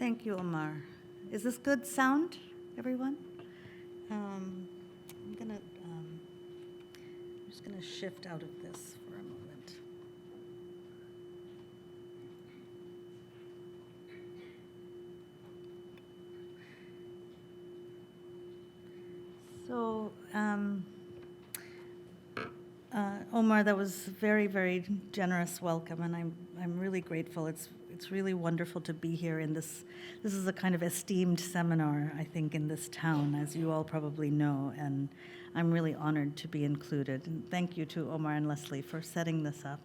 Thank you, Omar. Is this good sound, everyone? I'm just gonna shift out of this for a moment. So, Omar, that was very, very generous welcome, and I'm really grateful. It's really wonderful to be here in this. This is a kind of esteemed seminar, I think, in this town, as you all probably know, and I'm really honored to be included. And thank you to Omar and Leslie for setting this up.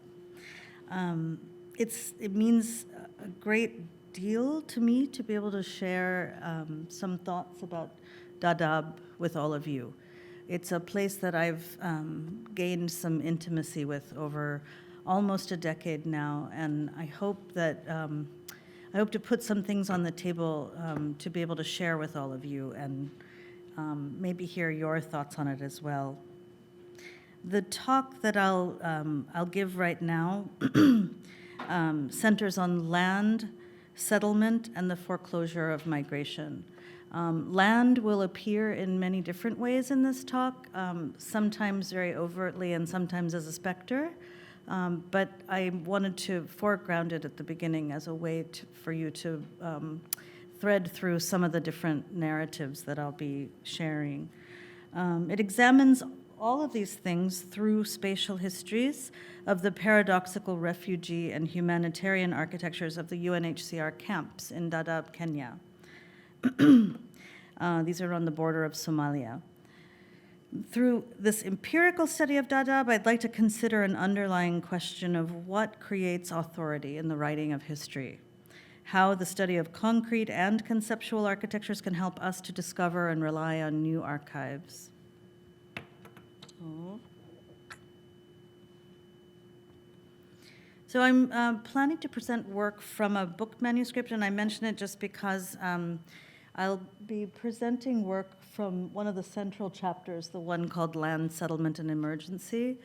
It means a great deal to me to be able to share some thoughts about Dadaab with all of you. It's a place that I've gained some intimacy with over almost a decade now, and I hope to put some things on the table to be able to share with all of you and maybe hear your thoughts on it as well. The talk that I'll give right now centers on land, settlement, and the foreclosure of migration. Land will appear in many different ways in this talk, sometimes very overtly and sometimes as a specter. But I wanted to foreground it at the beginning as a way for you to thread through some of the different narratives that I'll be sharing. It examines all of these things through spatial histories of the paradoxical refugee and humanitarian architectures of the UNHCR camps in Dadaab, Kenya. These are on the border of Somalia. Through this empirical study of Dadaab, I'd like to consider an underlying question of what creates authority in the writing of history, how the study of concrete and conceptual architectures can help us to discover and rely on new archives. So I'm planning to present work from a book manuscript, and I mention it just because I'll be presenting work from one of the central chapters, the one called Land, Settlement, and Emergency.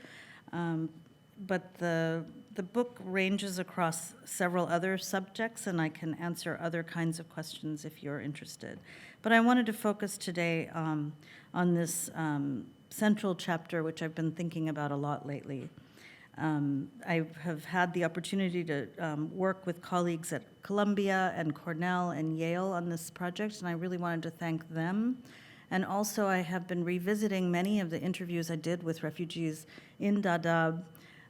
But the book ranges across several other subjects, and I can answer other kinds of questions if you're interested. But I wanted to focus today on this central chapter, which I've been thinking about a lot lately. I have had the opportunity to work with colleagues at Columbia and Cornell and Yale on this project, and I really wanted to thank them. And also, I have been revisiting many of the interviews I did with refugees in Dadaab,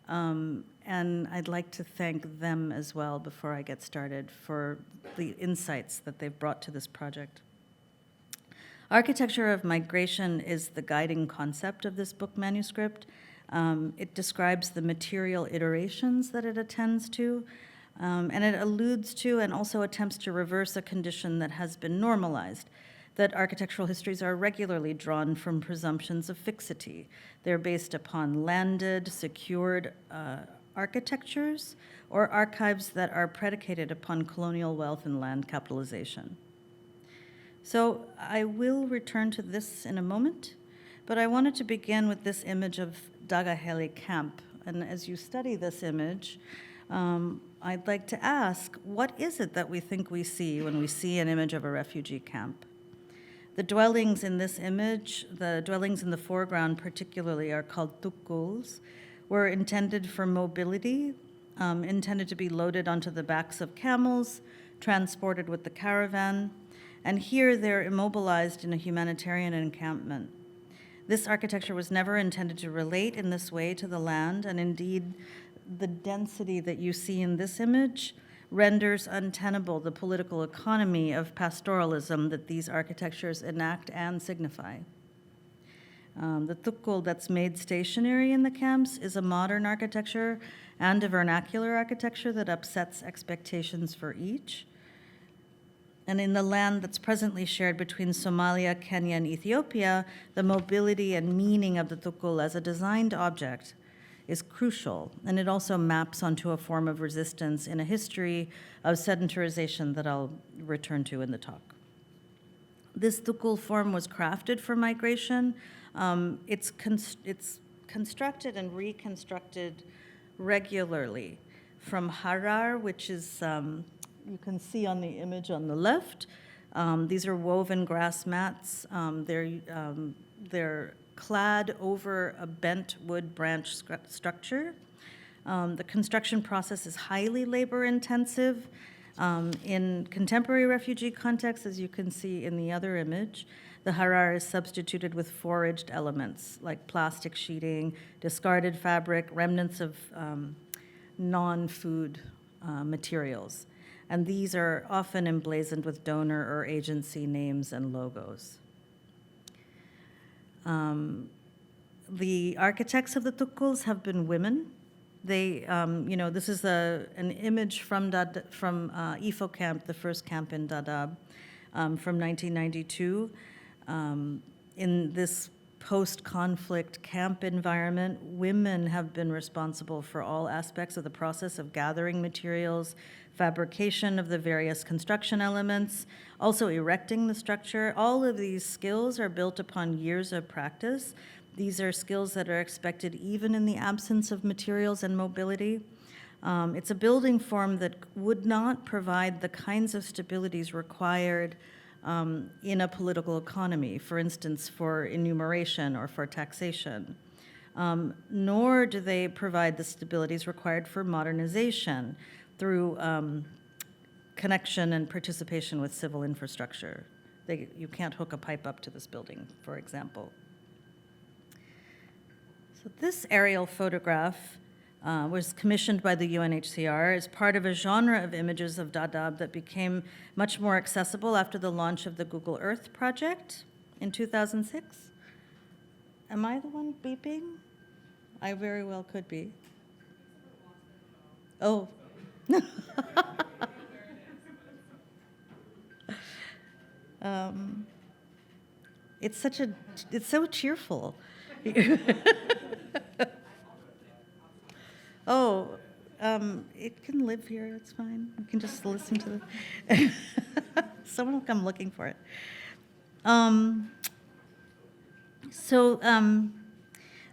and I'd like to thank them as well before I get started for the insights that they've brought to this project. Architecture of migration is the guiding concept of this book manuscript. It describes the material iterations that it attends to, and it alludes to and also attempts to reverse a condition that has been normalized, that architectural histories are regularly drawn from presumptions of fixity. They're based upon landed, secured architectures or archives that are predicated upon colonial wealth and land capitalization. So I will return to this in a moment, but I wanted to begin with this image of Dagaheli camp. And as you study this image, I'd like to ask, what is it that we think we see when we see an image of a refugee camp? The dwellings in this image, the dwellings in the foreground particularly, are called tukuls, were intended for mobility, intended to be loaded onto the backs of camels, transported with the caravan, and here they're immobilized in a humanitarian encampment. This architecture was never intended to relate in this way to the land, and indeed, the density that you see in this image renders untenable the political economy of pastoralism that these architectures enact and signify. The tukul that's made stationary in the camps is a modern architecture and a vernacular architecture that upsets expectations for each. And in the land that's presently shared between Somalia, Kenya, and Ethiopia, the mobility and meaning of the tukul as a designed object is crucial, and it also maps onto a form of resistance in a history of sedentarization that I'll return to in the talk. This tukul form was crafted for migration. It's constructed and reconstructed regularly from Harar, which you can see on the image on the left. These are woven grass mats. They're clad over a bent wood branch structure. The construction process is highly labor-intensive. In contemporary refugee contexts, as you can see in the other image, the harar is substituted with foraged elements like plastic sheeting, discarded fabric, remnants of non-food materials. And these are often emblazoned with donor or agency names and logos. The architects of the tukuls have been women. They, this is an image from IFO camp, the first camp in Dadaab, from 1992. In this post-conflict camp environment, women have been responsible for all aspects of the process of gathering materials, fabrication of the various construction elements, also erecting the structure. All of these skills are built upon years of practice. These are skills that are expected even in the absence of materials and mobility. It's a building form that would not provide the kinds of stabilities required in a political economy, for instance, for enumeration or for taxation. Nor do they provide the stabilities required for modernization through connection and participation with civil infrastructure. You can't hook a pipe up to this building, for example. So this aerial photograph was commissioned by the UNHCR as part of a genre of images of Dadaab that became much more accessible after the launch of the Google Earth project in 2006. Am I the one beeping? I very well could be. Oh. It's so cheerful. Oh, it can live here, it's fine. You can just listen to the, someone will come looking for it.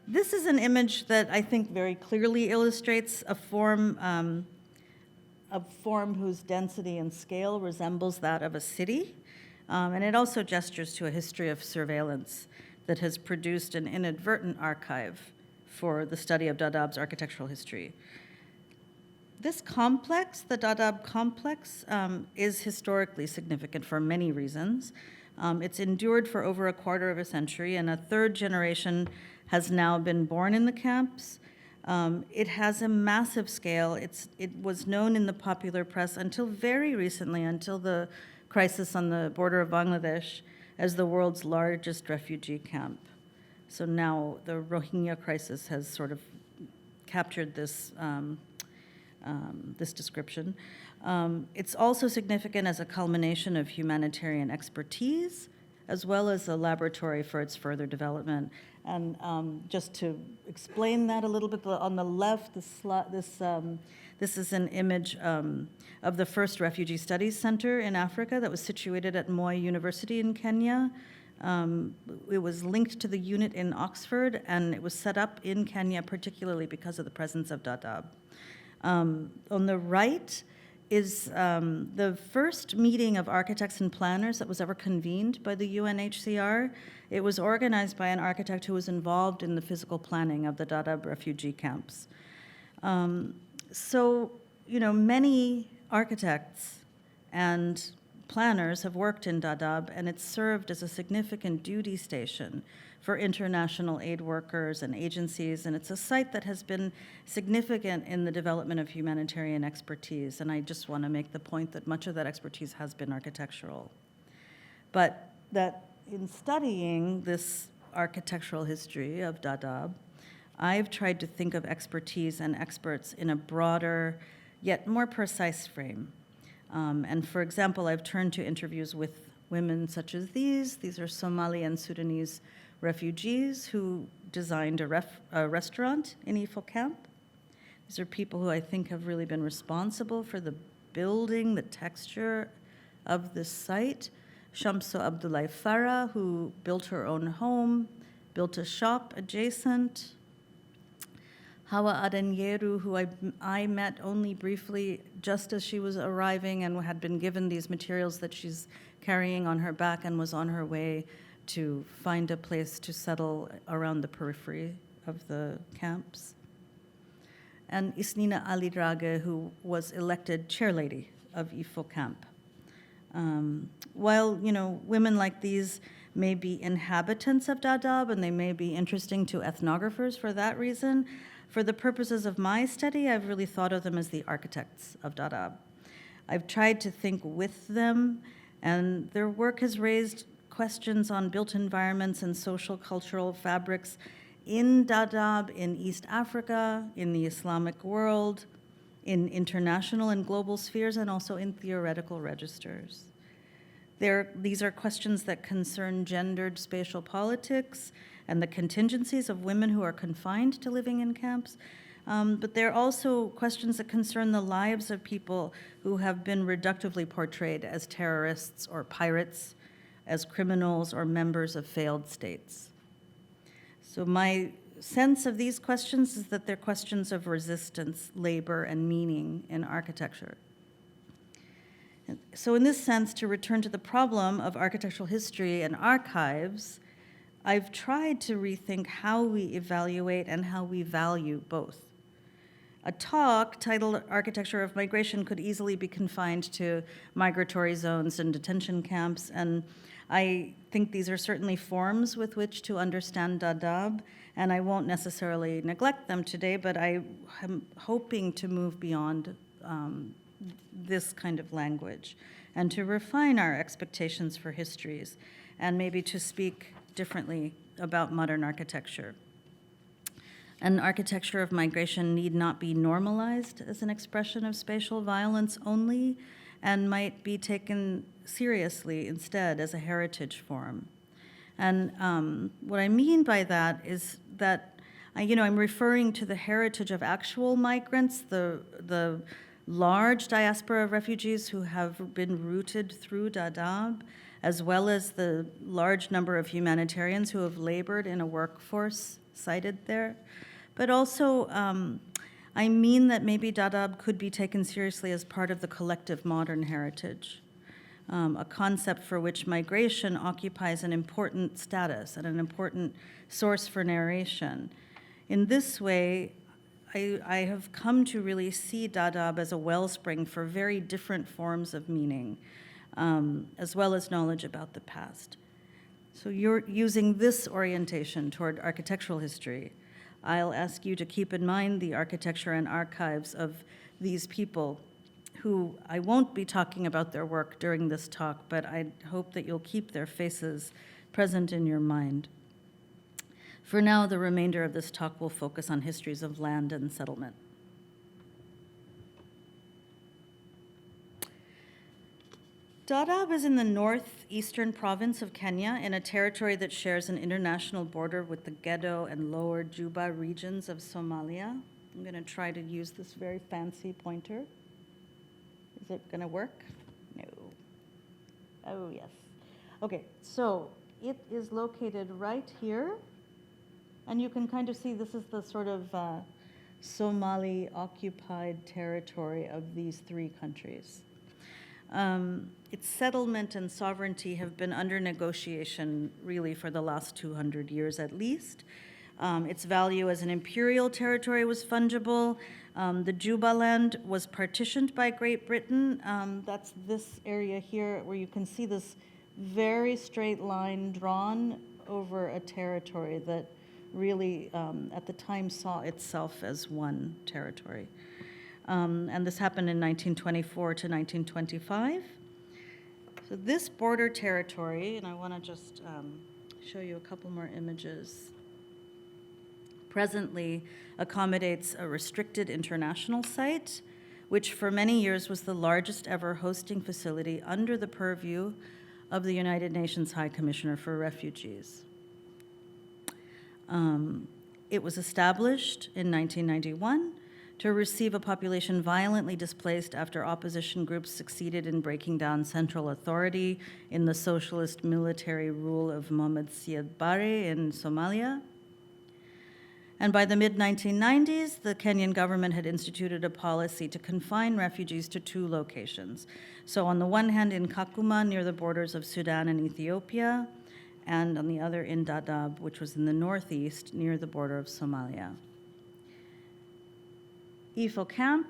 This is an image that I think very clearly illustrates a form whose density and scale resembles that of a city. And it also gestures to a history of surveillance that has produced an inadvertent archive for the study of Dadaab's architectural history. This complex, the Dadaab complex, is historically significant for many reasons. It's endured for over a quarter of a century, and a third generation has now been born in the camps. It has a massive scale. It was known in the popular press until very recently, until the crisis on the border of Bangladesh, as the world's largest refugee camp. So now the Rohingya crisis has sort of captured this, this description. It's also significant as a culmination of humanitarian expertise, as well as a laboratory for its further development. And just to explain that a little bit, on the left, this is an image of the first Refugee Studies Center in Africa that was situated at Moi University in Kenya. It was linked to the unit in Oxford, and it was set up in Kenya particularly because of the presence of Dadaab. On the right is the first meeting of architects and planners that was ever convened by the UNHCR. It was organized by an architect who was involved in the physical planning of the Dadaab refugee camps. Many architects and planners have worked in Dadaab, and it's served as a significant duty station for international aid workers and agencies, and it's a site that has been significant in the development of humanitarian expertise, and I just want to make the point that much of that expertise has been architectural. But that in studying this architectural history of Dadaab, I've tried to think of expertise and experts in a broader, yet more precise frame. And for example, I've turned to interviews with women such as these. These are Somali and Sudanese refugees who designed a restaurant in Ifo camp. These are people who I think have really been responsible for the building, the texture of this site. Shamso Abdullahi Farah, who built her own home, built a shop adjacent. Hawa Adenyeru, who I met only briefly just as she was arriving and had been given these materials that she's carrying on her back and was on her way to find a place to settle around the periphery of the camps. And Isnina Alidrage, who was elected chairlady of Ifo camp. While, women like these may be inhabitants of Dadaab and they may be interesting to ethnographers for that reason, for the purposes of my study, I've really thought of them as the architects of Dadaab. I've tried to think with them, and their work has raised questions on built environments and social cultural fabrics in Dadaab, in East Africa, in the Islamic world, in international and global spheres, and also in theoretical registers. These are questions that concern gendered spatial politics and the contingencies of women who are confined to living in camps. But they're also questions that concern the lives of people who have been reductively portrayed as terrorists or pirates, as criminals or members of failed states. So my sense of these questions is that they're questions of resistance, labor, and meaning in architecture. So in this sense, to return to the problem of architectural history and archives, I've tried to rethink how we evaluate and how we value both. A talk titled Architecture of Migration could easily be confined to migratory zones and detention camps, and I think these are certainly forms with which to understand Dadaab, and I won't necessarily neglect them today, but I am hoping to move beyond this kind of language and to refine our expectations for histories and maybe to speak differently about modern architecture. An architecture of migration need not be normalized as an expression of spatial violence only, and might be taken seriously instead as a heritage form. And what I mean by that is that, I'm referring to the heritage of actual migrants, the large diaspora of refugees who have been rooted through Dadaab, as well as the large number of humanitarians who have labored in a workforce sited there. But also, I mean that maybe Dadaab could be taken seriously as part of the collective modern heritage, a concept for which migration occupies an important status and an important source for narration. In this way, I have come to really see Dadaab as a wellspring for very different forms of meaning, as well as knowledge about the past. So you're using this orientation toward architectural history. I'll ask you to keep in mind the architecture and archives of these people who I won't be talking about their work during this talk, but I hope that you'll keep their faces present in your mind. For now, the remainder of this talk will focus on histories of land and settlement. Dadaab is in the northeastern province of Kenya, in a territory that shares an international border with the Gedo and Lower Juba regions of Somalia. I'm going to try to use this very fancy pointer. Is it going to work? No. Oh, yes. Okay, so it is located right here. And you can kind of see this is the sort of Somali-occupied territory of these three countries. Its settlement and sovereignty have been under negotiation really for the last 200 years at least. Its value as an imperial territory was fungible. The Juba land was partitioned by Great Britain. That's this area here where you can see this very straight line drawn over a territory that really at the time saw itself as one territory. And this happened in 1924 to 1925. So this border territory, and I want to just show you a couple more images, presently accommodates a restricted international site, which for many years was the largest ever hosting facility under the purview of the United Nations High Commissioner for Refugees. It was established in 1991 to receive a population violently displaced after opposition groups succeeded in breaking down central authority in the socialist military rule of Mohamed Siad Barre in Somalia. And by the mid-1990s, the Kenyan government had instituted a policy to confine refugees to 2 locations. So on the one hand, in Kakuma, near the borders of Sudan and Ethiopia, and on the other in Dadaab, which was in the northeast, near the border of Somalia. Ifo Camp,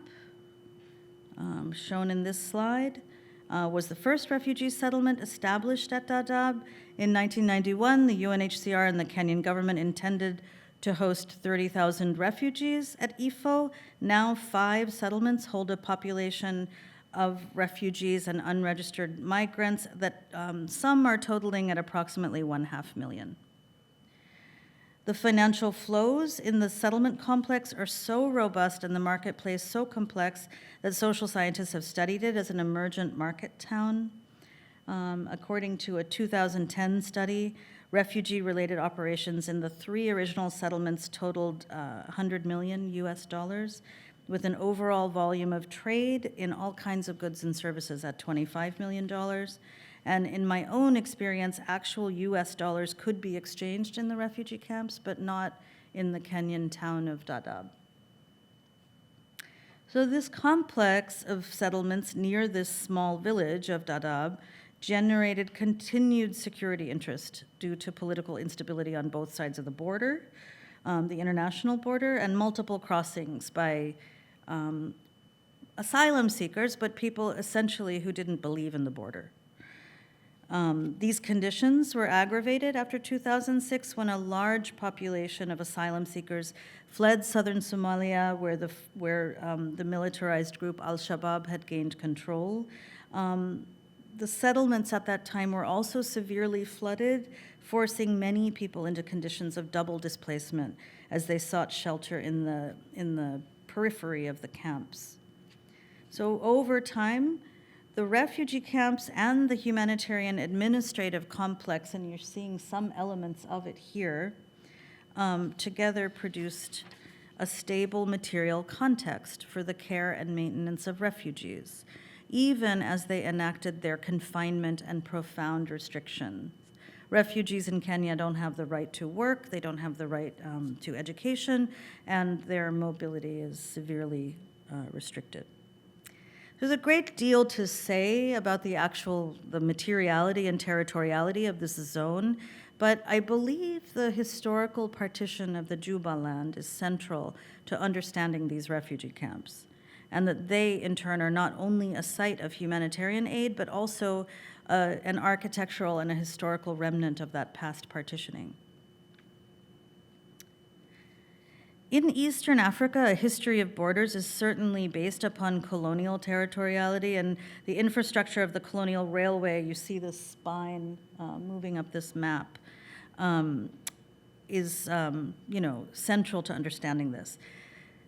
shown in this slide, was the first refugee settlement established at Dadaab. In 1991, the UNHCR and the Kenyan government intended to host 30,000 refugees at Ifo. Now 5 settlements hold a population of refugees and unregistered migrants that some are totaling at approximately 500,000. The financial flows in the settlement complex are so robust and the marketplace so complex that social scientists have studied it as an emergent market town. According to a 2010 study, refugee-related operations in the 3 original settlements totaled $100 million US, with an overall volume of trade in all kinds of goods and services at $25 million. And in my own experience, actual US dollars could be exchanged in the refugee camps, but not in the Kenyan town of Dadaab. So this complex of settlements near this small village of Dadaab generated continued security interest due to political instability on both sides of the border, the international border, and multiple crossings by asylum seekers, but people essentially who didn't believe in the border. These conditions were aggravated after 2006 when a large population of asylum seekers fled southern Somalia where the militarized group Al-Shabaab had gained control. The settlements at that time were also severely flooded, forcing many people into conditions of double displacement as they sought shelter in the periphery of the camps. So over time, the refugee camps and the humanitarian administrative complex, and you're seeing some elements of it here, together produced a stable material context for the care and maintenance of refugees, even as they enacted their confinement and profound restrictions. Refugees in Kenya don't have the right to work, they don't have the right to education, and their mobility is severely restricted. There's a great deal to say about the materiality and territoriality of this zone, but I believe the historical partition of the Juba land is central to understanding these refugee camps, and that they, in turn, are not only a site of humanitarian aid, but also an architectural and a historical remnant of that past partitioning. In Eastern Africa, a history of borders is certainly based upon colonial territoriality, and the infrastructure of the colonial railway, you see this spine moving up this map, is central to understanding this.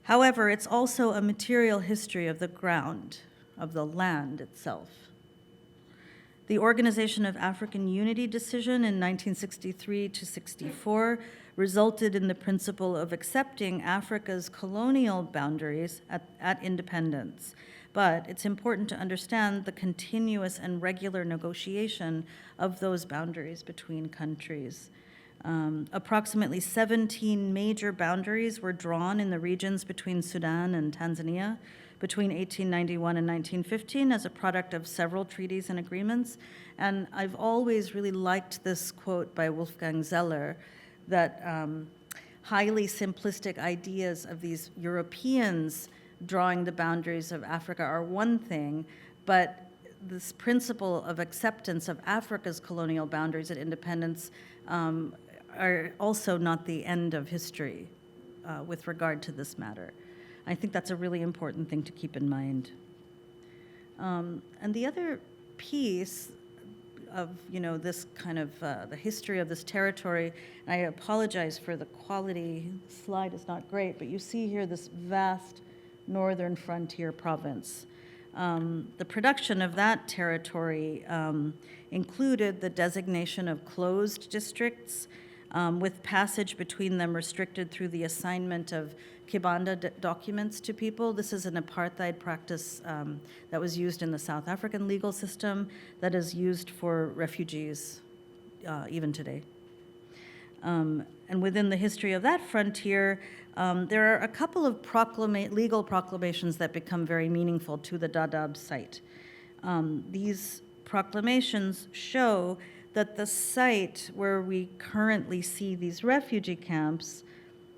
However, it's also a material history of the ground, of the land itself. The Organization of African Unity decision in 1963 to 64 resulted in the principle of accepting Africa's colonial boundaries at independence. But it's important to understand the continuous and regular negotiation of those boundaries between countries. Approximately 17 major boundaries were drawn in the regions between Sudan and Tanzania between 1891 and 1915 as a product of several treaties and agreements. And I've always really liked this quote by Wolfgang Zeller that highly simplistic ideas of these Europeans drawing the boundaries of Africa are one thing, but this principle of acceptance of Africa's colonial boundaries at independence are also not the end of history with regard to this matter. I think that's a really important thing to keep in mind. And the other piece of this kind of the history of this territory, and I apologize for the quality, the slide is not great, but you see here this vast northern frontier province. The production of that territory included the designation of closed districts, with passage between them restricted through the assignment of kibanda documents to people. This is an apartheid practice that was used in the South African legal system that is used for refugees even today. And within the history of that frontier, there are a couple of legal proclamations that become very meaningful to the Dadaab site. These proclamations show that the site where we currently see these refugee camps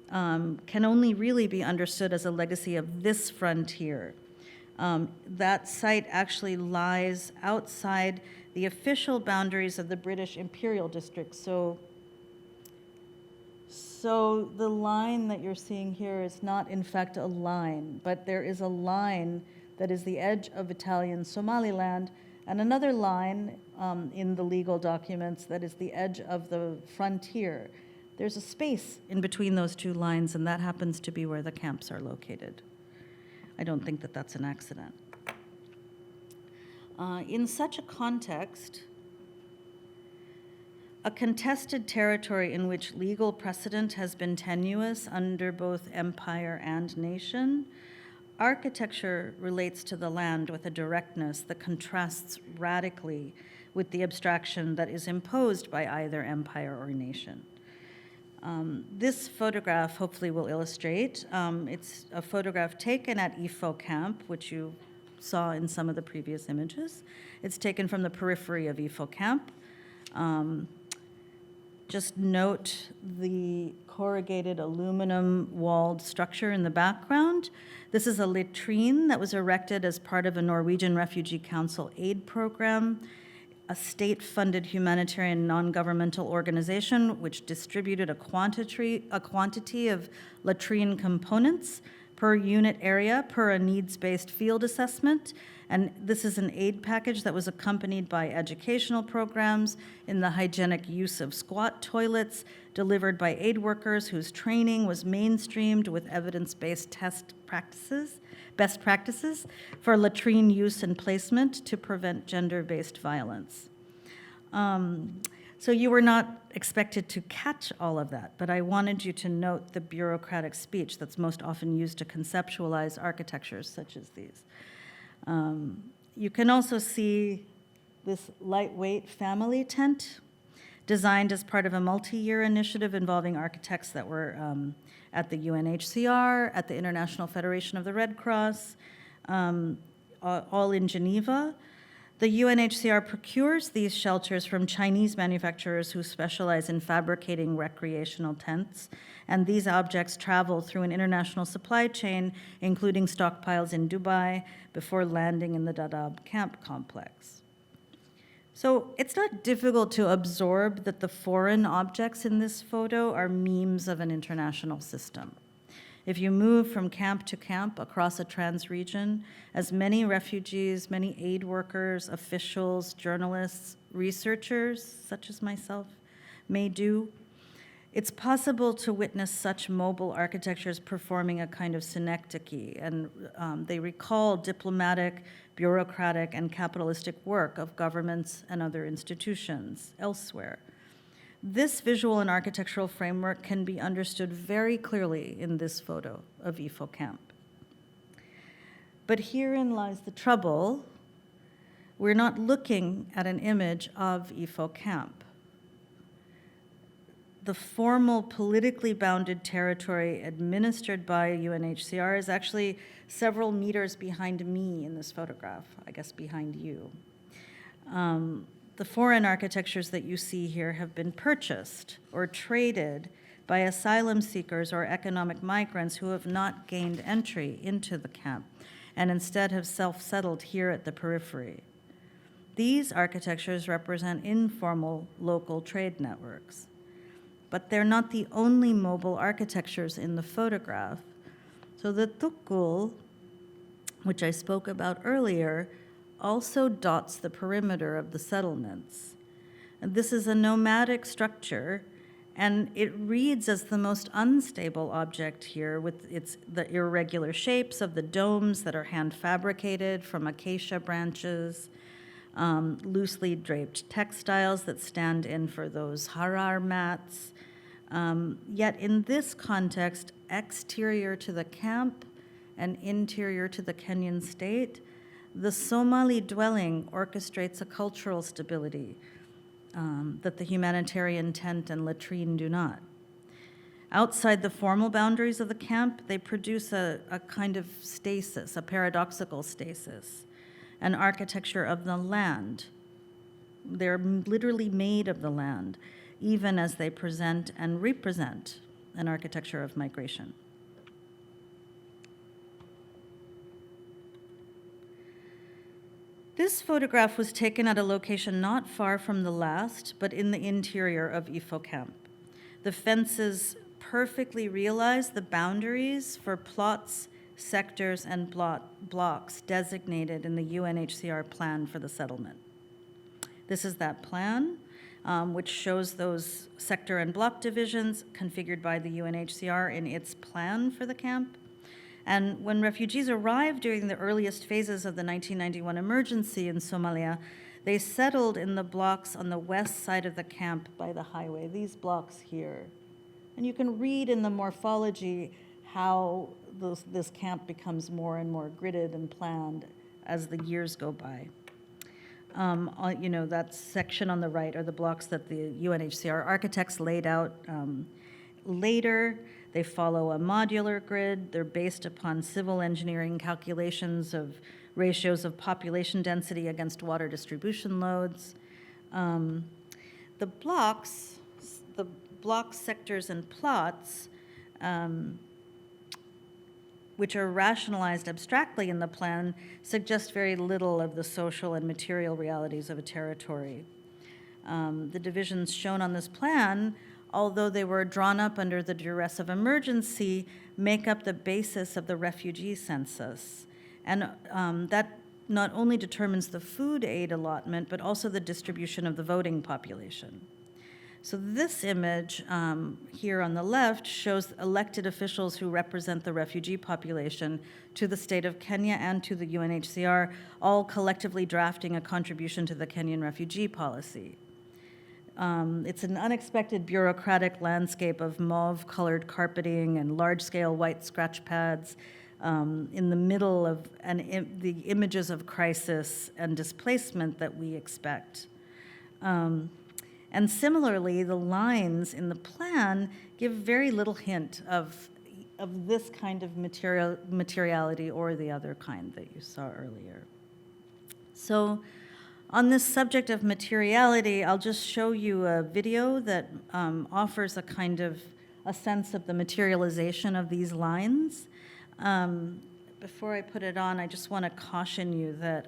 can only really be understood as a legacy of this frontier. That site actually lies outside the official boundaries of the British Imperial District. So the line that you're seeing here is not in fact a line, but there is a line that is the edge of Italian Somaliland, and another line in the legal documents that is the edge of the frontier. There's a space in between those two lines, and that happens to be where the camps are located. I don't think that that's an accident. In such a context, a contested territory in which legal precedent has been tenuous under both empire and nation, architecture relates to the land with a directness that contrasts radically with the abstraction that is imposed by either empire or nation. This photograph hopefully will illustrate. It's a photograph taken at Ifo camp, which you saw in some of the previous images. It's taken from the periphery of Ifo camp. Just note the corrugated aluminum walled structure in the background. This is a latrine that was erected as part of a Norwegian Refugee Council aid program, a state-funded humanitarian non-governmental organization which distributed a quantity of latrine components per unit area per a needs-based field assessment. And this is an aid package that was accompanied by educational programs in the hygienic use of squat toilets delivered by aid workers whose training was mainstreamed with evidence-based best practices for latrine use and placement to prevent gender-based violence. So you were not expected to catch all of that, but I wanted you to note the bureaucratic speech that's most often used to conceptualize architectures such as these. You can also see this lightweight family tent designed as part of a multi-year initiative involving architects that were at the UNHCR, at the International Federation of the Red Cross, all in Geneva. The UNHCR procures these shelters from Chinese manufacturers who specialize in fabricating recreational tents, and these objects travel through an international supply chain, including stockpiles in Dubai, before landing in the Dadaab camp complex. So it's not difficult to absorb that the foreign objects in this photo are memes of an international system. If you move from camp to camp across a trans-region, as many refugees, many aid workers, officials, journalists, researchers, such as myself, may do, it's possible to witness such mobile architectures performing a kind of synecdoche, and they recall diplomatic, bureaucratic, and capitalistic work of governments and other institutions elsewhere. This visual and architectural framework can be understood very clearly in this photo of Ifo camp. But herein lies the trouble. We're not looking at an image of Ifo camp. The formal politically bounded territory administered by UNHCR is actually several meters behind me in this photograph, I guess behind you. The foreign architectures that you see here have been purchased or traded by asylum seekers or economic migrants who have not gained entry into the camp and instead have self-settled here at the periphery. These architectures represent informal local trade networks, but they're not the only mobile architectures in the photograph. So the tukul, which I spoke about earlier, also dots the perimeter of the settlements. And this is a nomadic structure, and it reads as the most unstable object here with the irregular shapes of the domes that are hand fabricated from acacia branches, loosely draped textiles that stand in for those harar mats. Yet in this context, exterior to the camp and interior to the Kenyan state, the Somali dwelling orchestrates a cultural stability, that the humanitarian tent and latrine do not. Outside the formal boundaries of the camp, they produce a kind of stasis, a paradoxical stasis, an architecture of the land. They're literally made of the land, even as they present and represent an architecture of migration. This photograph was taken at a location not far from the last, but in the interior of Ifo camp. The fences perfectly realize the boundaries for plots, sectors, and blocks designated in the UNHCR plan for the settlement. This is that plan, which shows those sector and block divisions configured by the UNHCR in its plan for the camp. And when refugees arrived during the earliest phases of the 1991 emergency in Somalia, they settled in the blocks on the west side of the camp by the highway, these blocks here. And you can read in the morphology how this camp becomes more and more gridded and planned as the years go by. That section on the right are the blocks that the UNHCR architects laid out later. They follow a modular grid. They're based upon civil engineering calculations of ratios of population density against water distribution loads. The blocks, sectors, and plots, which are rationalized abstractly in the plan, suggest very little of the social and material realities of a territory. The divisions shown on this plan, although they were drawn up under the duress of emergency, make up the basis of the refugee census. And that not only determines the food aid allotment, but also the distribution of the voting population. So this image here on the left shows elected officials who represent the refugee population to the state of Kenya and to the UNHCR, all collectively drafting a contribution to the Kenyan refugee policy. It's an unexpected bureaucratic landscape of mauve-colored carpeting and large-scale white scratch pads in the middle of the images of crisis and displacement that we expect. And similarly, the lines in the plan give very little hint of this kind of materiality or the other kind that you saw earlier. So on this subject of materiality, I'll just show you a video that offers a sense of the materialization of these lines. Before I put it on, I just want to caution you that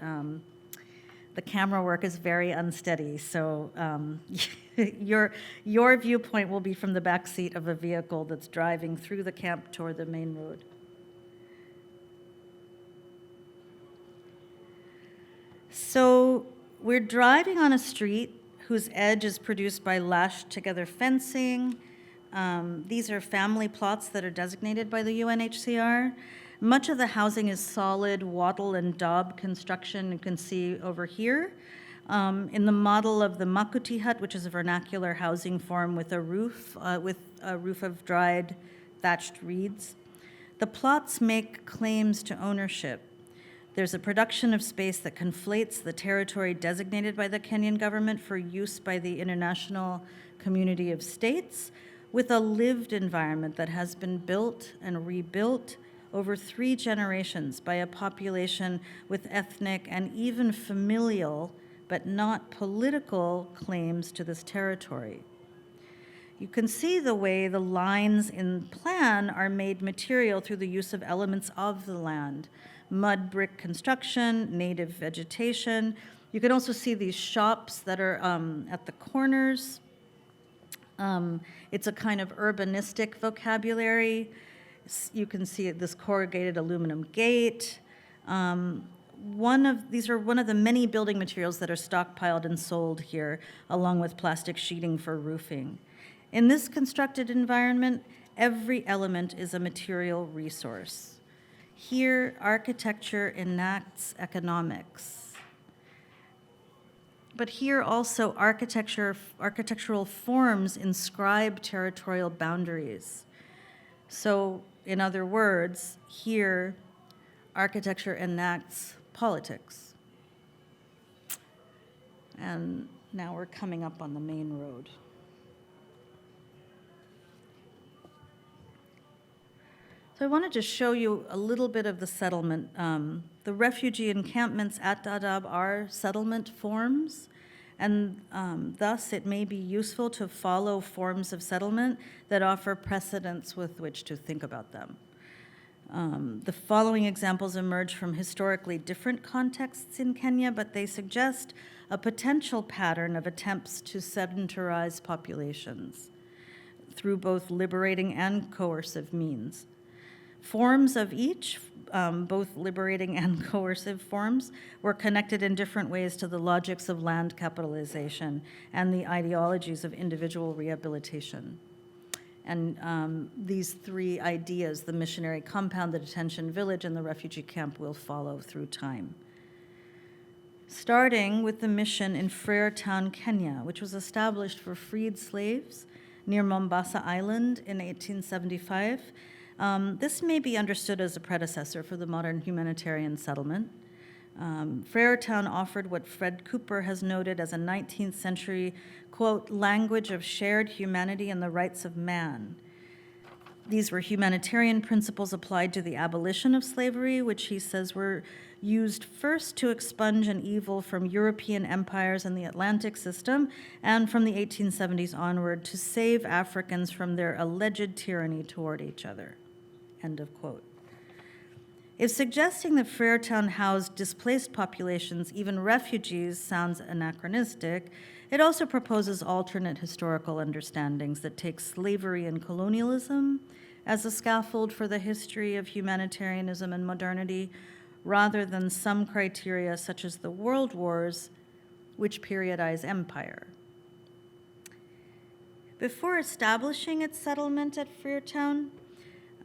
the camera work is very unsteady, so your viewpoint will be from the back seat of a vehicle that's driving through the camp toward the main road. So we're driving on a street whose edge is produced by lashed together fencing. These are family plots that are designated by the UNHCR. Much of the housing is solid wattle and daub construction, you can see over here. In the model of the makuti hut, which is a vernacular housing form with a roof of dried thatched reeds. The plots make claims to ownership. There's a production of space that conflates the territory designated by the Kenyan government for use by the international community of states with a lived environment that has been built and rebuilt over 3 generations by a population with ethnic and even familial, but not political, claims to this territory. You can see the way the lines in plan are made material through the use of elements of the land. Mud brick construction, native vegetation. You can also see these shops that are at the corners. It's a kind of urbanistic vocabulary. You can see this corrugated aluminum gate. These are one of the many building materials that are stockpiled and sold here, along with plastic sheeting for roofing. In this constructed environment, every element is a material resource. Here, architecture enacts economics. But here also, architectural forms inscribe territorial boundaries. So, in other words, here, architecture enacts politics. And Now we're coming up on the main road. So I wanted to show you a little bit of the settlement. The refugee encampments at Dadaab are settlement forms, and thus it may be useful to follow forms of settlement that offer precedents with which to think about them. The following examples emerge from historically different contexts in Kenya, but they suggest a potential pattern of attempts to sedentarize populations through both liberating and coercive means. Forms of each, both liberating and coercive forms, were connected in different ways to the logics of land capitalization and the ideologies of individual rehabilitation. And these three ideas, the missionary compound, the detention village, and the refugee camp, will follow through time. Starting with the mission in Freertown, Kenya, which was established for freed slaves near Mombasa Island in 1875. This may be understood as a predecessor for the modern humanitarian settlement. Freertown offered what Fred Cooper has noted as a 19th century, quote, language of shared humanity and the rights of man. These were humanitarian principles applied to the abolition of slavery, which he says were used first to expunge an evil from European empires and the Atlantic system, and from the 1870s onward to save Africans from their alleged tyranny toward each other, end of quote. If suggesting that Freertown housed displaced populations, even refugees, sounds anachronistic, it also proposes alternate historical understandings that take slavery and colonialism as a scaffold for the history of humanitarianism and modernity, rather than some criteria such as the World Wars, which periodize empire. Before establishing its settlement at Freertown,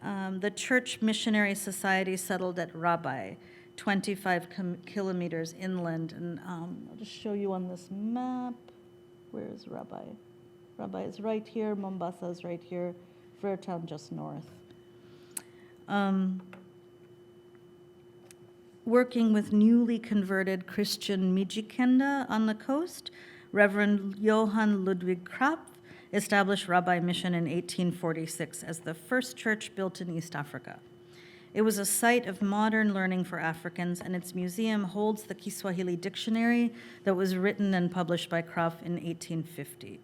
the Church Missionary Society settled at Rabai, 25 kilometers inland. And I'll just show you on this map. Where is Rabai? Rabai is right here, Mombasa is right here, Freertown just north. Working with newly converted Christian Mijikenda on the coast, Reverend Johann Ludwig Krapf established Rabai Mission in 1846 as the first church built in East Africa. It was a site of modern learning for Africans, and its museum holds the Kiswahili dictionary that was written and published by Krapf in 1850.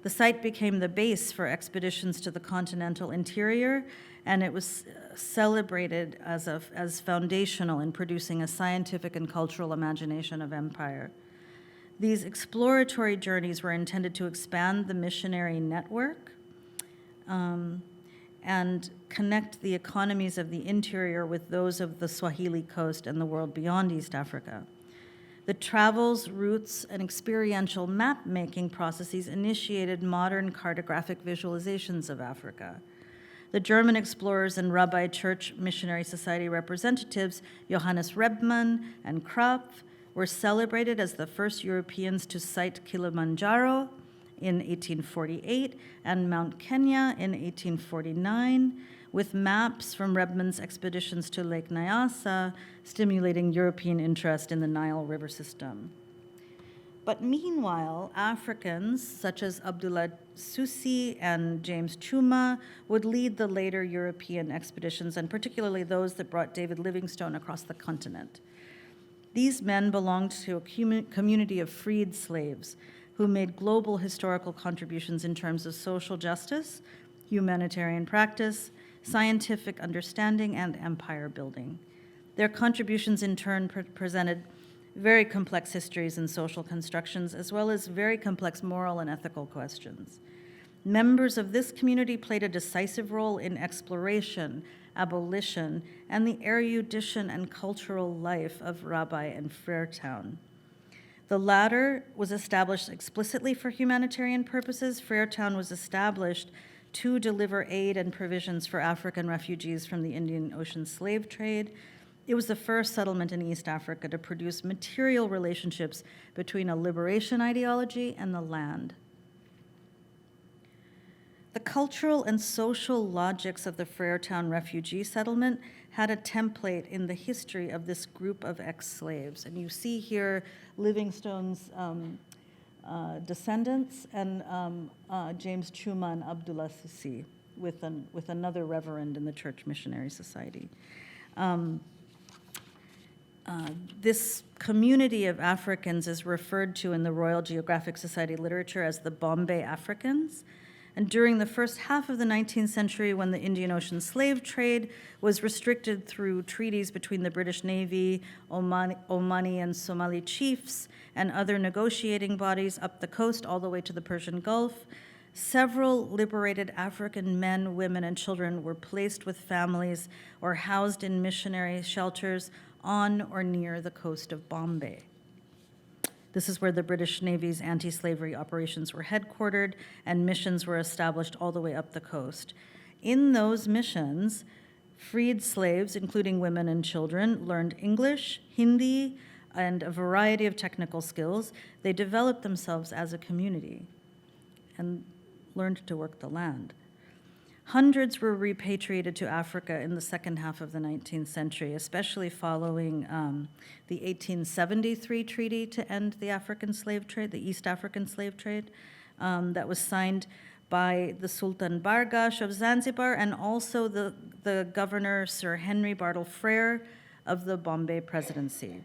The site became the base for expeditions to the continental interior, and it was celebrated as foundational in producing a scientific and cultural imagination of empire. These exploratory journeys were intended to expand the missionary network and connect the economies of the interior with those of the Swahili coast and the world beyond East Africa. The travels, routes, and experiential map-making processes initiated modern cartographic visualizations of Africa. The German explorers and Rabai Church Missionary Society representatives, Johannes Rebmann and Krapf, were celebrated as the first Europeans to sight Kilimanjaro in 1848 and Mount Kenya in 1849, with maps from Rebmann's expeditions to Lake Nyasa stimulating European interest in the Nile River system. But meanwhile, Africans such as Abdullah Susi and James Chuma would lead the later European expeditions, and particularly those that brought David Livingstone across the continent. These men belonged to a community of freed slaves who made global historical contributions in terms of social justice, humanitarian practice, scientific understanding, and empire building. Their contributions in turn presented very complex histories and social constructions, as well as very complex moral and ethical questions. Members of this community played a decisive role in exploration, abolition, and the erudition and cultural life of Rabai and Freertown. The latter was established explicitly for humanitarian purposes. Freertown was established to deliver aid and provisions for African refugees from the Indian Ocean slave trade. It was the first settlement in East Africa to produce material relationships between a liberation ideology and the land. The cultural and social logics of the Freertown refugee settlement had a template in the history of this group of ex-slaves. And you see here Livingstone's descendants, and James Chuma Abdullah Sisi with another reverend in the Church Missionary Society. This community of Africans is referred to in the Royal Geographic Society literature as the Bombay Africans. And during the first half of the 19th century, when the Indian Ocean slave trade was restricted through treaties between the British Navy, Omani and Somali chiefs, and other negotiating bodies up the coast all the way to the Persian Gulf, several liberated African men, women, and children were placed with families or housed in missionary shelters on or near the coast of Bombay. This is where the British Navy's anti-slavery operations were headquartered, and missions were established all the way up the coast. In those missions, freed slaves, including women and children, learned English, Hindi, and a variety of technical skills. They developed themselves as a community and learned to work the land. Hundreds were repatriated to Africa in the second half of the 19th century, especially following the 1873 treaty to end the African slave trade, the East African slave trade, that was signed by the Sultan Bargash of Zanzibar and also the governor, Sir Henry Bartle Frere of the Bombay Presidency.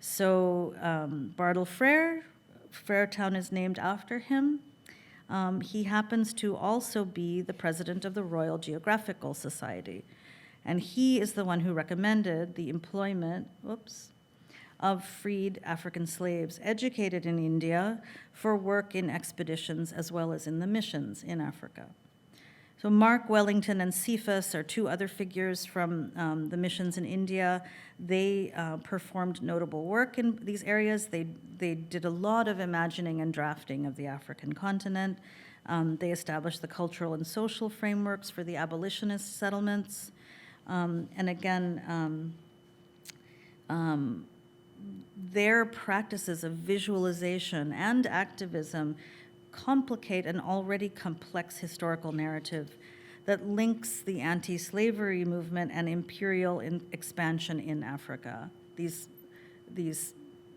So Bartle Frere, Freretown is named after him. He happens to also be the president of the Royal Geographical Society, and he is the one who recommended the employment, of freed African slaves educated in India for work in expeditions as well as in the missions in Africa. So Mark Wellington and Cephas are two other figures from the missions in India. They performed notable work in these areas. They did a lot of imagining and drafting of the African continent. They established the cultural and social frameworks for the abolitionist settlements. And again, their practices of visualization and activism complicate an already complex historical narrative that links the anti-slavery movement and imperial expansion in Africa, these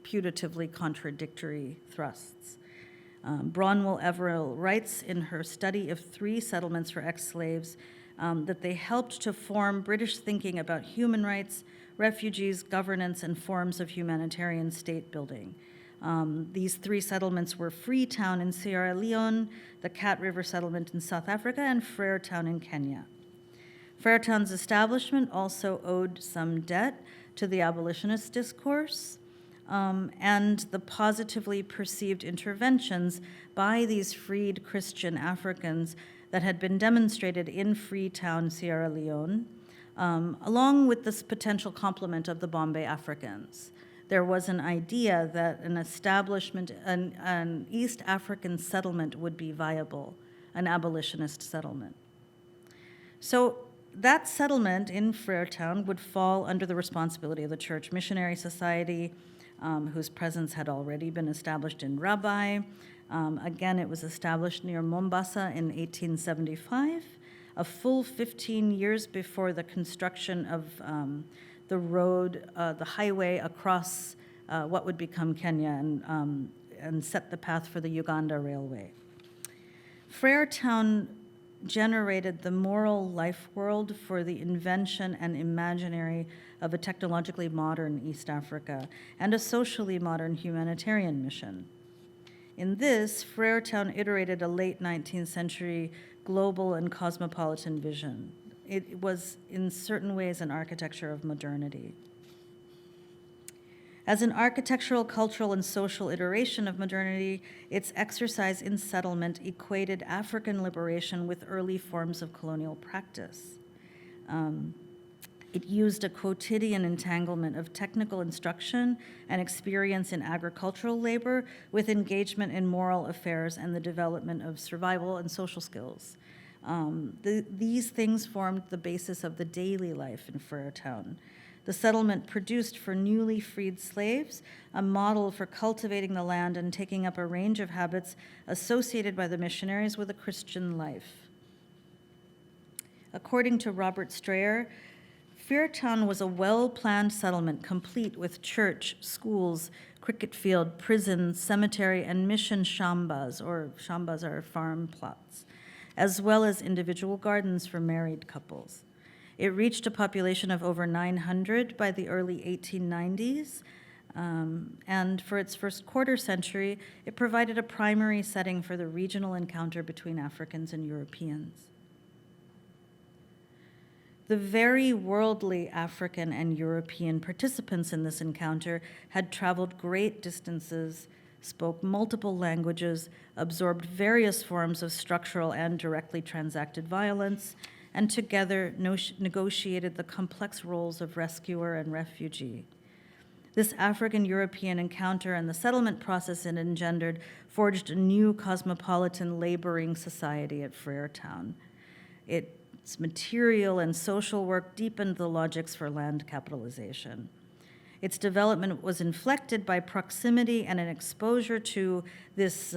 putatively contradictory thrusts. Bronwell Everill writes in her study of 3 settlements for ex-slaves that they helped to form British thinking about human rights, refugees, governance, and forms of humanitarian state building. These 3 settlements were Freetown in Sierra Leone, the Cat River settlement in South Africa, and Freretown in Kenya. Freretown's establishment also owed some debt to the abolitionist discourse and the positively perceived interventions by these freed Christian Africans that had been demonstrated in Freetown, Sierra Leone, along with this potential complement of the Bombay Africans. There was an idea that an establishment, an East African settlement would be viable, an abolitionist settlement. So that settlement in Freretown would fall under the responsibility of the Church Missionary Society, whose presence had already been established in Rabai. Again, it was established near Mombasa in 1875, a full 15 years before the construction of the road, the highway across what would become Kenya and set the path for the Uganda Railway. Freretown generated the moral life world for the invention and imaginary of a technologically modern East Africa and a socially modern humanitarian mission. In this, Freretown iterated a late 19th century global and cosmopolitan vision. It was, in certain ways, an architecture of modernity. As an architectural, cultural, and social iteration of modernity, its exercise in settlement equated African liberation with early forms of colonial practice. It used a quotidian entanglement of technical instruction and experience in agricultural labor with engagement in moral affairs and the development of survival and social skills. These things formed the basis of the daily life in Freretown. The settlement produced for newly freed slaves a model for cultivating the land and taking up a range of habits associated by the missionaries with a Christian life. According to Robert Strayer, Freetown was a well-planned settlement, complete with church, schools, cricket field, prison, cemetery, and mission shambas, or shambas are farm plots, as well as individual gardens for married couples. It reached a population of over 900 by the early 1890s, and for its first quarter century, it provided a primary setting for the regional encounter between Africans and Europeans. The very worldly African and European participants in this encounter had traveled great distances, spoke multiple languages, absorbed various forms of structural and directly transacted violence, and together negotiated the complex roles of rescuer and refugee. This African-European encounter and the settlement process it engendered forged a new cosmopolitan laboring society at Freetown. Its material and social work deepened the logics for land capitalization. Its development was inflected by proximity and an exposure to this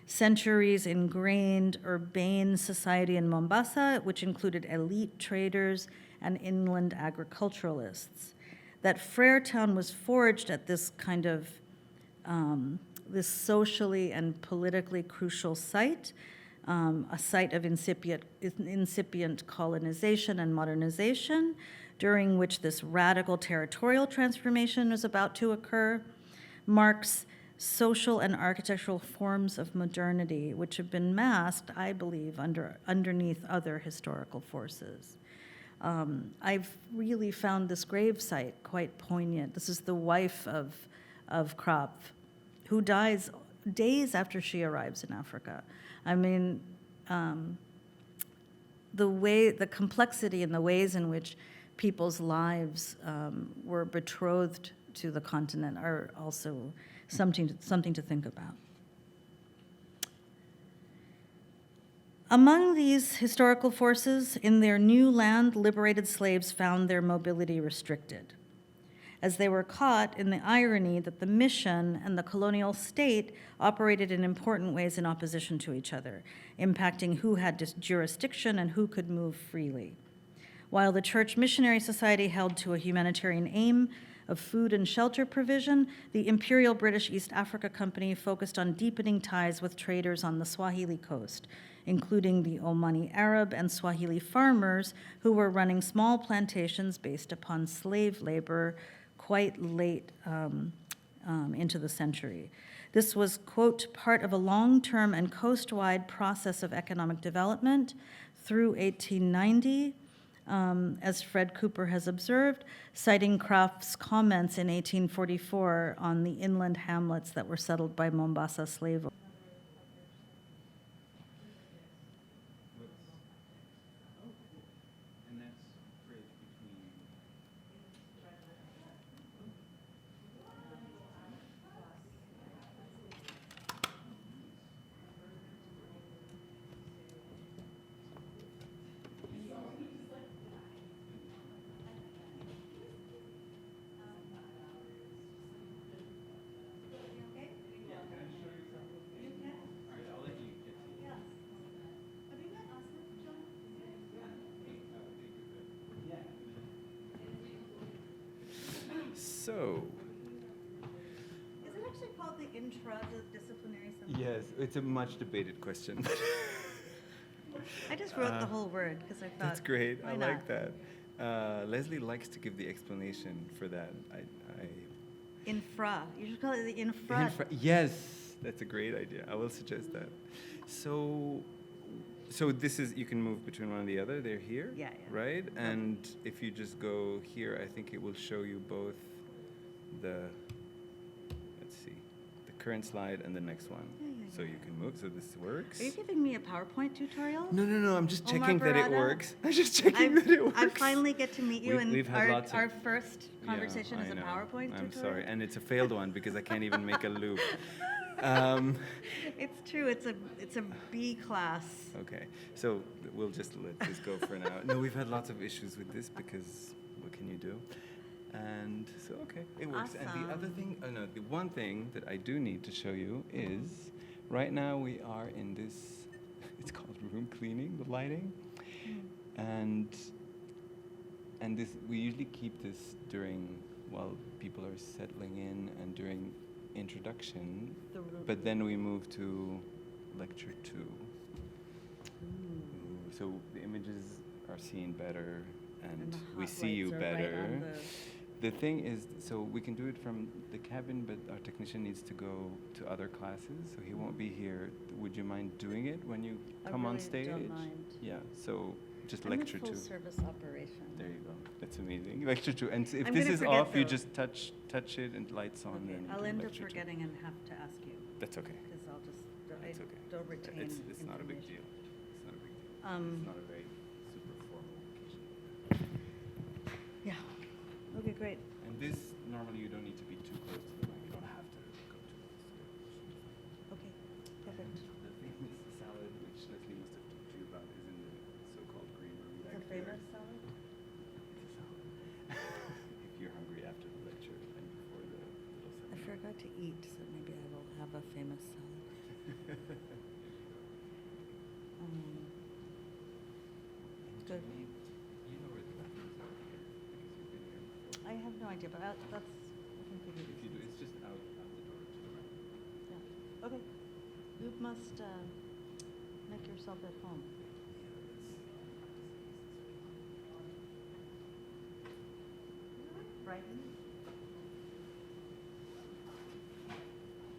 centuries ingrained urbane society in Mombasa, which included elite traders and inland agriculturalists. That Freetown was forged at this kind of, this socially and politically crucial site, a site of incipient colonization and modernization, during which this radical territorial transformation was about to occur, marks social and architectural forms of modernity, which have been masked, I believe, underneath other historical forces. I've really found this gravesite quite poignant. This is the wife of Krapf, who dies days after she arrives in Africa. I mean, the complexity and the ways in which people's lives were betrothed to the continent are also something to think about. Among these historical forces, in their new land, liberated slaves found their mobility restricted, as they were caught in the irony that the mission and the colonial state operated in important ways in opposition to each other, impacting who had jurisdiction and who could move freely. While the Church Missionary Society held to a humanitarian aim of food and shelter provision, the Imperial British East Africa Company focused on deepening ties with traders on the Swahili coast, including the Omani Arab and Swahili farmers who were running small plantations based upon slave labor quite late into the century. This was, quote, part of a long-term and coast-wide process of economic development through 1890, as Fred Cooper has observed, citing Krapf's comments in 1844 on the inland hamlets that were settled by Mombasa slave owners. So, Is it actually called the Intra-Disciplinary something? yes, it's a much debated question. I just wrote the whole word because I thought That's great. I why like not? that. Leslie likes to give the explanation for that. Infra. You should call it the infra. Yes, that's a great idea. I will suggest that. So this is, you can move between one and the other. They're here, Yeah. right? And if you just go here, I think it will show you both let's see, the current slide and the next one. So you can move, so this works. Are you giving me a PowerPoint tutorial? No, I'm just Omar checking that it Berrada? works. I'm just checking that it works. I finally get to meet you, We've had lots of- our first conversation Yeah, is I a know. PowerPoint tutorial. I'm sorry, and it's a failed one because I can't even make a loop. It's true, it's a B class. Okay, so we'll just let this go for now. No, we've had lots of issues with this because what can you do? And so, okay, it works. And the other thing, the one thing that I do need to show you is, right now we are in this, it's called room cleaning, the lighting. And And this, we usually keep this during, while people are settling in and during introduction, but then we move to lecture 2. Ooh, so the images are seen better and we see you better. The thing is, so we can do it from the cabin, but our technician needs to go to other classes, so he won't be here. Would you mind doing it when you come on stage? I really don't mind. Yeah, so just I'm lecture in full 2. service operation. There you go. That's amazing. Lecture 2. And if I'm this gonna is forget, off, you though. just touch it and lights on. Okay, And I'll do end up lecture 2. forgetting and have to ask you, That's okay. because I'll just, That's okay. don't retain It's not a big deal. information. It's not a big deal. It's not a very super formal occasion. Yeah, okay, great. And this, normally you don't need to be too close to the mic. You don't have to go too close to it. Okay, perfect. The famous salad, which Leslie must have talked to you about, is in the so-called green room. The back there. famous salad? It's a salad. If you're hungry after the lecture and before the little I seminar. forgot to eat, so maybe I will have a famous salad. Good. You know where the bathrooms are here, because you've been here before. I have no idea, but that's, I can figure If you do, this it's just out the door to the right. out. Yeah, okay. You must make yourself at home. Brighten?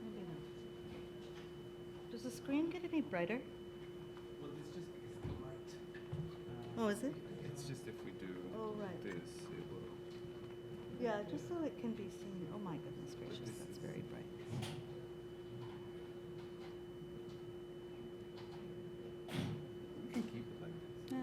Maybe not. Does the screen get any brighter? Well, it's just because the light. Oh, is it? It's just if we do Oh, right. this, it will. Yeah, just so it can be seen. Oh my goodness gracious, this that's is- very bright. You can keep it like this. Yeah.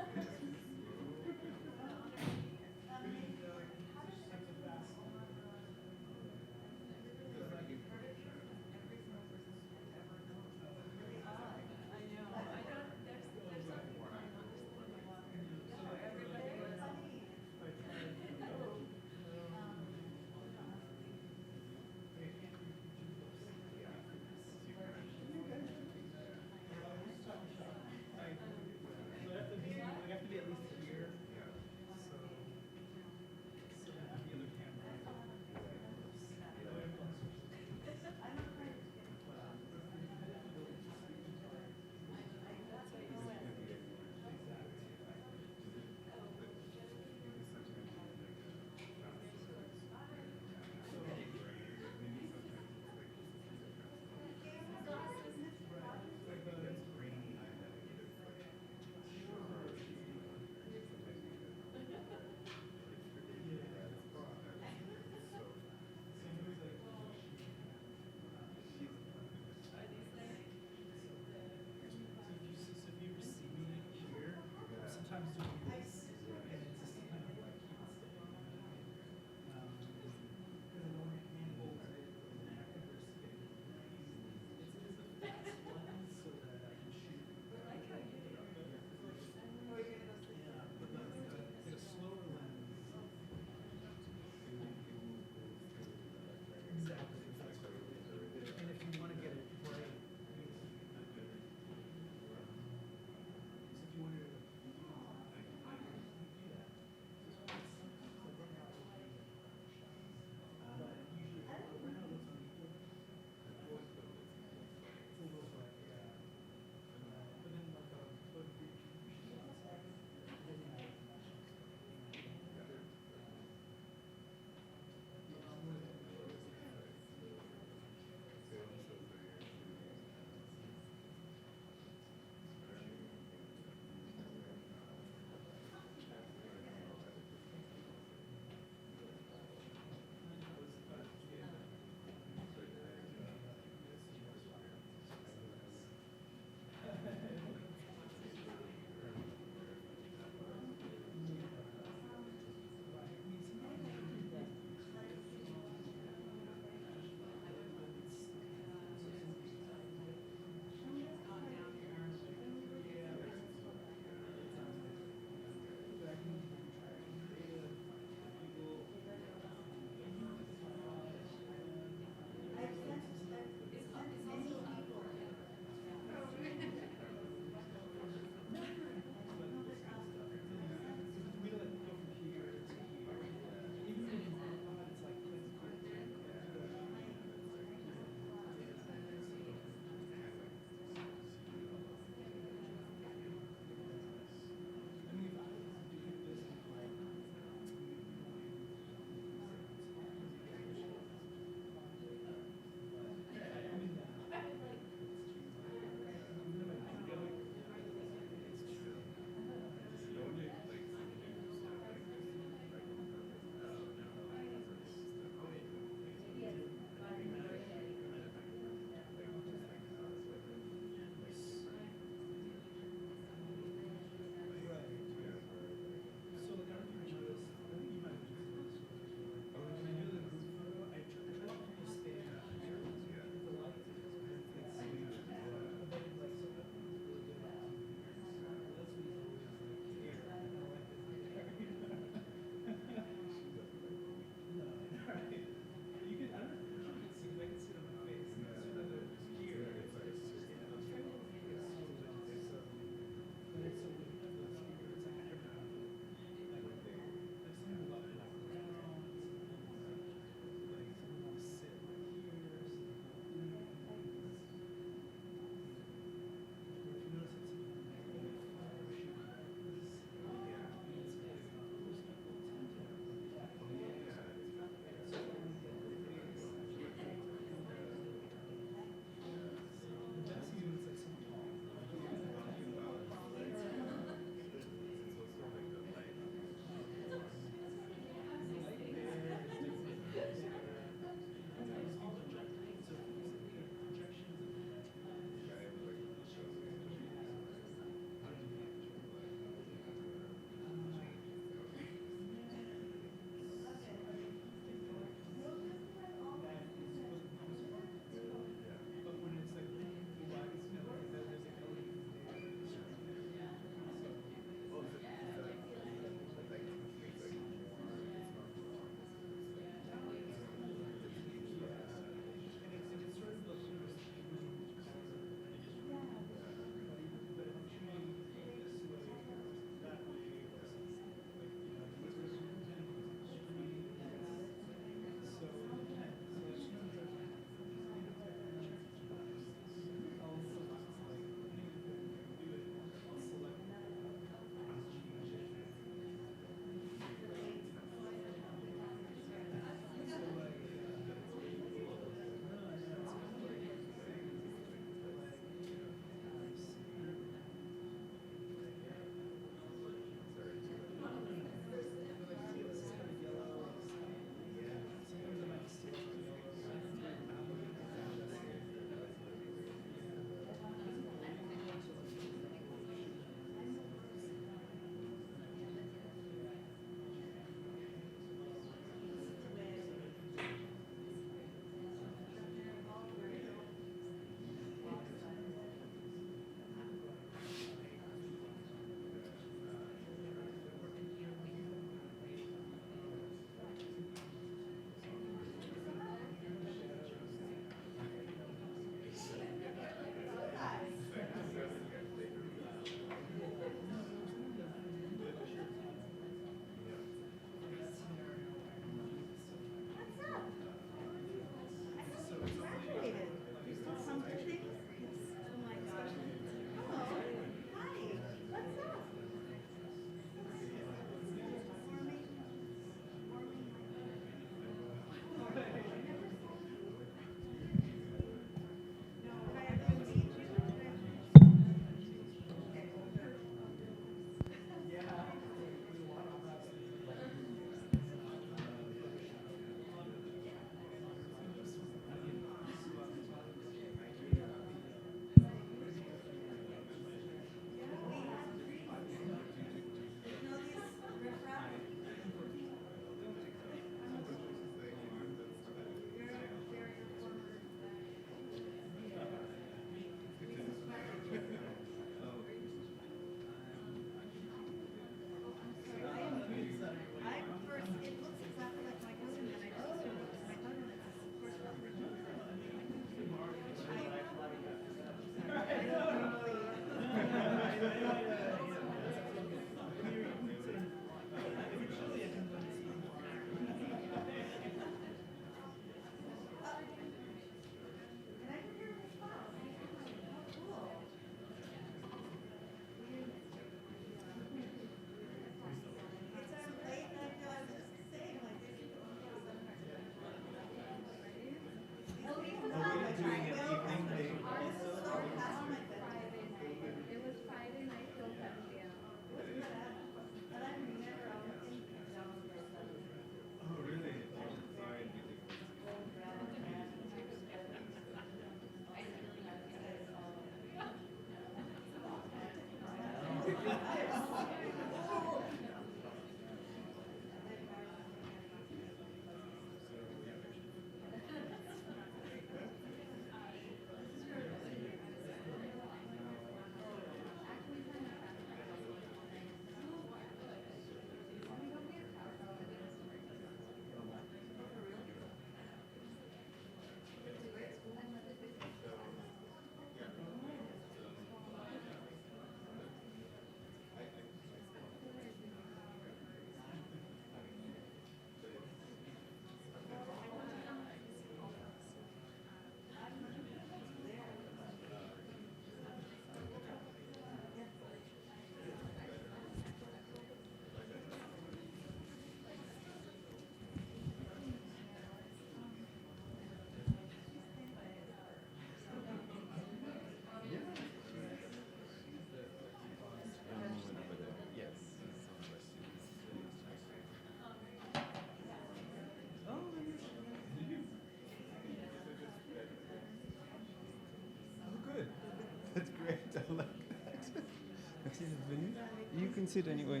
sit anyway.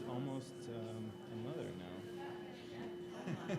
Almost a mother now.